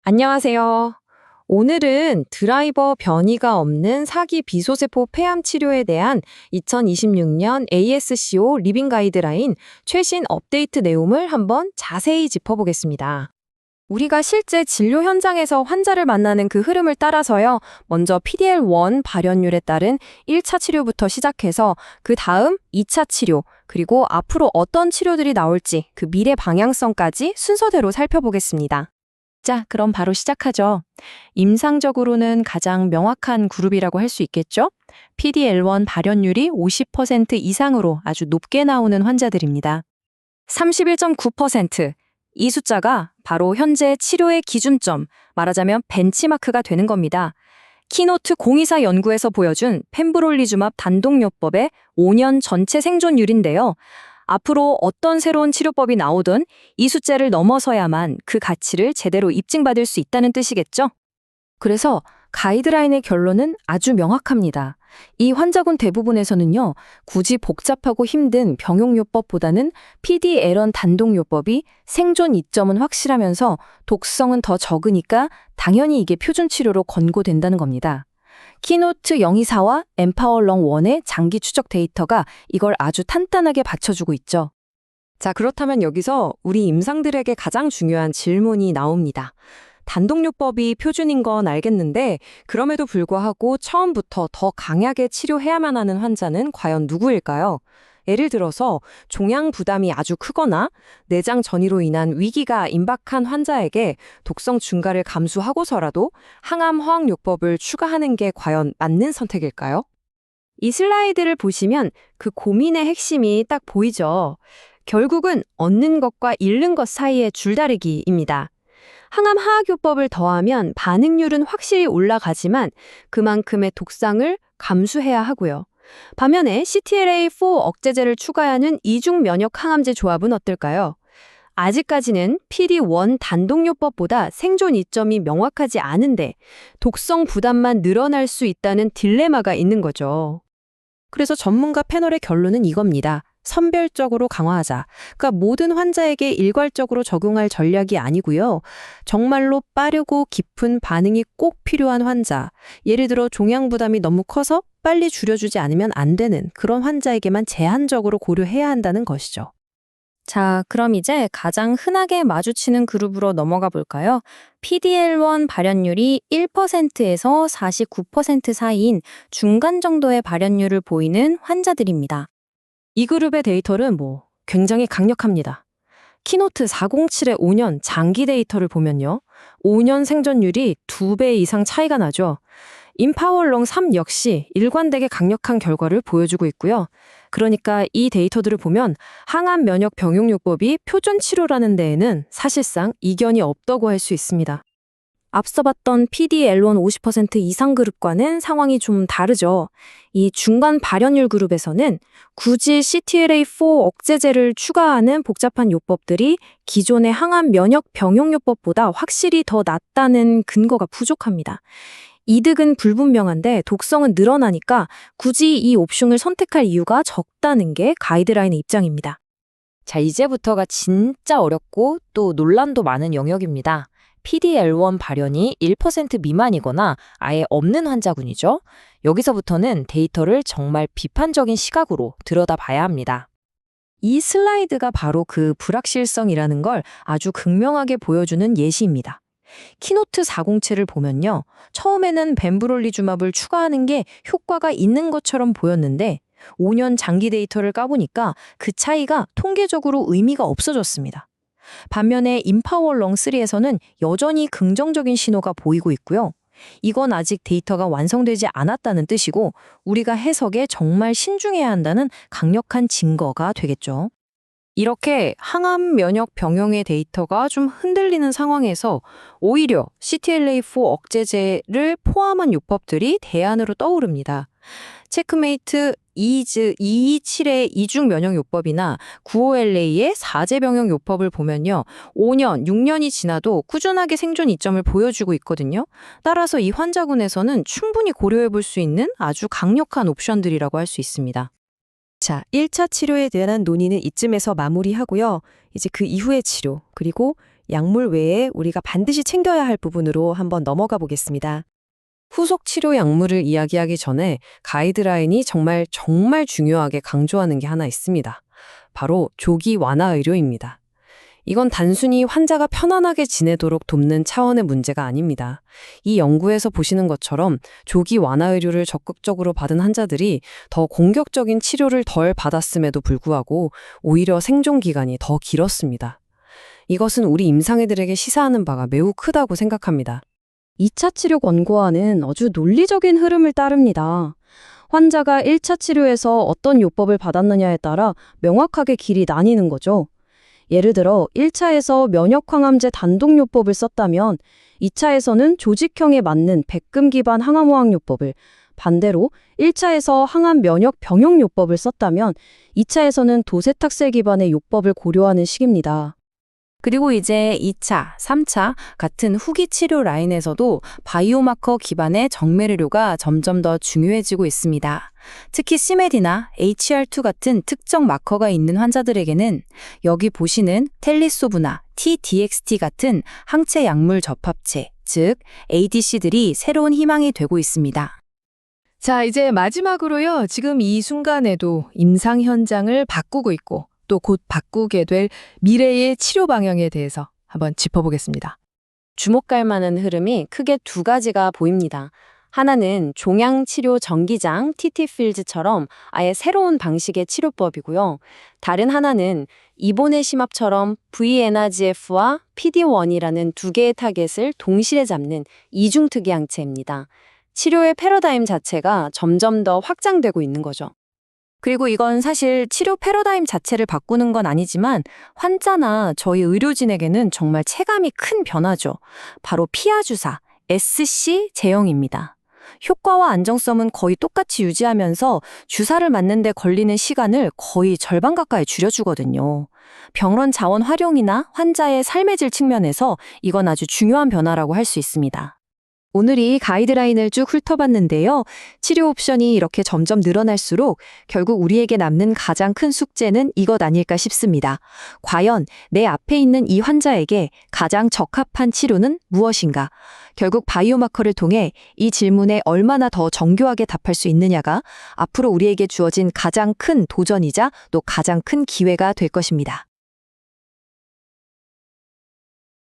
안녕하세요. 오늘은 드라이버 변이가 없는 사기 비소세포 폐암 치료에 대한 2026년 ASCO 리빙 가이드라인 최신 업데이트 내용을 한번 자세히 짚어보겠습니다. 우리가 실제 진료 현장에서 환자를 만나는 그 흐름을 따라서요. 먼저 PDL1 발현율에 따른 1차 치료부터 시작해서 그 다음 2차 치료, 그리고 앞으로 어떤 치료들이 나올지 그 미래 방향성까지 순서대로 살펴보겠습니다. 자, 그럼 바로 시작하죠. 임상적으로는 가장 명확한 그룹이라고 할 수 있겠죠? PDL1 발현율이 50% 이상으로 아주 높게 나오는 환자들입니다. 31.9%. 이 숫자가 바로 현재 치료의 기준점, 말하자면 벤치마크가 되는 겁니다. 키노트 024 연구에서 보여준 펜브롤리주맙 단독요법의 5년 전체 생존율인데요. 앞으로 어떤 새로운 치료법이 나오든 이 숫자를 넘어서야만 그 가치를 제대로 입증받을 수 있다는 뜻이겠죠? 그래서 가이드라인의 결론은 아주 명확합니다. 이 환자군 대부분에서는요, 굳이 복잡하고 힘든 병용요법보다는 PD-L1 단독요법이 생존 이점은 확실하면서 독성은 더 적으니까 당연히 이게 표준 치료로 권고된다는 겁니다. 키노트 024와 엠파워렁 1의 장기 추적 데이터가 이걸 아주 탄탄하게 받쳐주고 있죠. 자, 그렇다면 여기서 우리 임상들에게 가장 중요한 질문이 나옵니다. 단독요법이 표준인 건 알겠는데 그럼에도 불구하고 처음부터 더 강하게 치료해야만 하는 환자는 과연 누구일까요? 예를 들어서 종양 부담이 아주 크거나 내장 전이로 인한 위기가 임박한 환자에게 독성 증가를 감수하고서라도 항암 화학요법을 추가하는 게 과연 맞는 선택일까요? 이 슬라이드를 보시면 그 고민의 핵심이 딱 보이죠. 결국은 얻는 것과 잃는 것 사이의 줄다리기입니다. 항암 화학요법을 더하면 반응률은 확실히 올라가지만 그만큼의 독상을 감수해야 하고요. 반면에 CTLA-4 억제제를 추가하는 이중 면역 항암제 조합은 어떨까요? 아직까지는 PD-1 단독요법보다 생존 이점이 명확하지 않은데 독성 부담만 늘어날 수 있다는 딜레마가 있는 거죠. 그래서 전문가 패널의 결론은 이겁니다. 선별적으로 강화하자. 그러니까 모든 환자에게 일괄적으로 적용할 전략이 아니고요. 정말로 빠르고 깊은 반응이 꼭 필요한 환자, 예를 들어 종양 부담이 너무 커서 빨리 줄여주지 않으면 안 되는 그런 환자에게만 제한적으로 고려해야 한다는 것이죠. 자, 그럼 이제 가장 흔하게 마주치는 그룹으로 넘어가 볼까요? PDL1 발현율이 1%에서 49% 사이인 중간 정도의 발현율을 보이는 환자들입니다. 이 그룹의 데이터는 굉장히 강력합니다. 키노트 407의 5년 장기 데이터를 보면요. 5년 생존율이 2배 이상 차이가 나죠. 임파월롱 3 역시 일관되게 강력한 결과를 보여주고 있고요. 그러니까 이 데이터들을 보면 항암 면역 병용요법이 표준 치료라는 데에는 사실상 이견이 없다고 할 수 있습니다. 앞서 봤던 PD-L1 50% 이상 그룹과는 상황이 좀 다르죠. 이 중간 발현율 그룹에서는 굳이 CTLA-4 억제제를 추가하는 복잡한 요법들이 기존의 항암 면역 병용요법보다 확실히 더 낫다는 근거가 부족합니다. 이득은 불분명한데 독성은 늘어나니까 굳이 이 옵션을 선택할 이유가 적다는 게 가이드라인의 입장입니다. 자, 이제부터가 진짜 어렵고 또 논란도 많은 영역입니다. PD-L1 발현이 1% 미만이거나 아예 없는 환자군이죠. 여기서부터는 데이터를 정말 비판적인 시각으로 들여다봐야 합니다. 이 슬라이드가 바로 그 불확실성이라는 걸 아주 극명하게 보여주는 예시입니다. 키노트 407을 보면요. 처음에는 벤브롤리주맙을 추가하는 게 효과가 있는 것처럼 보였는데 5년 장기 데이터를 까보니까 그 차이가 통계적으로 의미가 없어졌습니다. 반면에 임파월렁 3에서는 여전히 긍정적인 신호가 보이고 있고요. 이건 아직 데이터가 완성되지 않았다는 뜻이고 우리가 해석에 정말 신중해야 한다는 강력한 증거가 되겠죠. 이렇게 항암 면역 병용의 데이터가 좀 흔들리는 상황에서 오히려 CTLA-4 억제제를 포함한 요법들이 대안으로 떠오릅니다. 체크메이트 227의 이중 면역 요법이나 95LA의 4제 병용 요법을 보면요. 5년, 6년이 지나도 꾸준하게 생존 이점을 보여주고 있거든요. 따라서 이 환자군에서는 충분히 고려해 볼 수 있는 아주 강력한 옵션들이라고 할 수 있습니다. 자, 1차 치료에 대한 논의는 이쯤에서 마무리하고요. 이제 그 이후의 치료, 그리고 약물 외에 우리가 반드시 챙겨야 할 부분으로 한번 넘어가 보겠습니다. 후속 치료 약물을 이야기하기 전에 가이드라인이 정말 중요하게 강조하는 게 하나 있습니다. 바로 조기 완화 의료입니다. 이건 단순히 환자가 편안하게 지내도록 돕는 차원의 문제가 아닙니다. 이 연구에서 보시는 것처럼 조기 완화 의료를 적극적으로 받은 환자들이 더 공격적인 치료를 덜 받았음에도 불구하고 오히려 생존 기간이 더 길었습니다. 이것은 우리 임상애들에게 시사하는 바가 매우 크다고 생각합니다. 2차 치료 권고안은 아주 논리적인 흐름을 따릅니다. 환자가 1차 치료에서 어떤 요법을 받았느냐에 따라 명확하게 길이 나뉘는 거죠. 예를 들어 1차에서 면역항암제 단독요법을 썼다면 2차에서는 조직형에 맞는 백금 기반 항암호학요법을, 반대로 1차에서 항암 면역 병용요법을 썼다면 2차에서는 도세탁세 기반의 요법을 고려하는 식입니다. 그리고 이제 2차, 3차 같은 후기 치료 라인에서도 바이오마커 기반의 정맥의료가 점점 더 중요해지고 있습니다. 특히 CMAD나 HER2 같은 특정 마커가 있는 환자들에게는 여기 보시는 텔리소브나 TDXT 같은 항체 약물 접합체, 즉 ADC들이 새로운 희망이 되고 있습니다. 자, 이제 마지막으로요. 지금 이 순간에도 임상 현장을 바꾸고 있고 또 곧 바꾸게 될 미래의 치료 방향에 대해서 한번 짚어보겠습니다. 주목할 만한 흐름이 크게 두 가지가 보입니다. 하나는 종양치료 전기장 TT필즈처럼 아예 새로운 방식의 치료법이고요. 다른 하나는 이보네시맙처럼 VNRGF와 PD-1이라는 두 개의 타겟을 동시에 잡는 이중특이 항체입니다. 치료의 패러다임 자체가 점점 더 확장되고 있는 거죠. 그리고 이건 사실 치료 패러다임 자체를 바꾸는 건 아니지만 환자나 저희 의료진에게는 정말 체감이 큰 변화죠. 바로 피하 주사, SC 제형입니다. 효과와 안정성은 거의 똑같이 유지하면서 주사를 맞는 데 걸리는 시간을 거의 절반 가까이 줄여주거든요. 병원 자원 활용이나 환자의 삶의 질 측면에서 이건 아주 중요한 변화라고 할 수 있습니다. 오늘 이 가이드라인을 쭉 훑어봤는데요. 치료 옵션이 이렇게 점점 늘어날수록 결국 우리에게 남는 가장 큰 숙제는 이것 아닐까 싶습니다. 과연 내 앞에 있는 이 환자에게 가장 적합한 치료는 무엇인가? 결국 바이오마커를 통해 이 질문에 얼마나 더 정교하게 답할 수 있느냐가 앞으로 우리에게 주어진 가장 큰 도전이자 또 가장 큰 기회가 될 것입니다.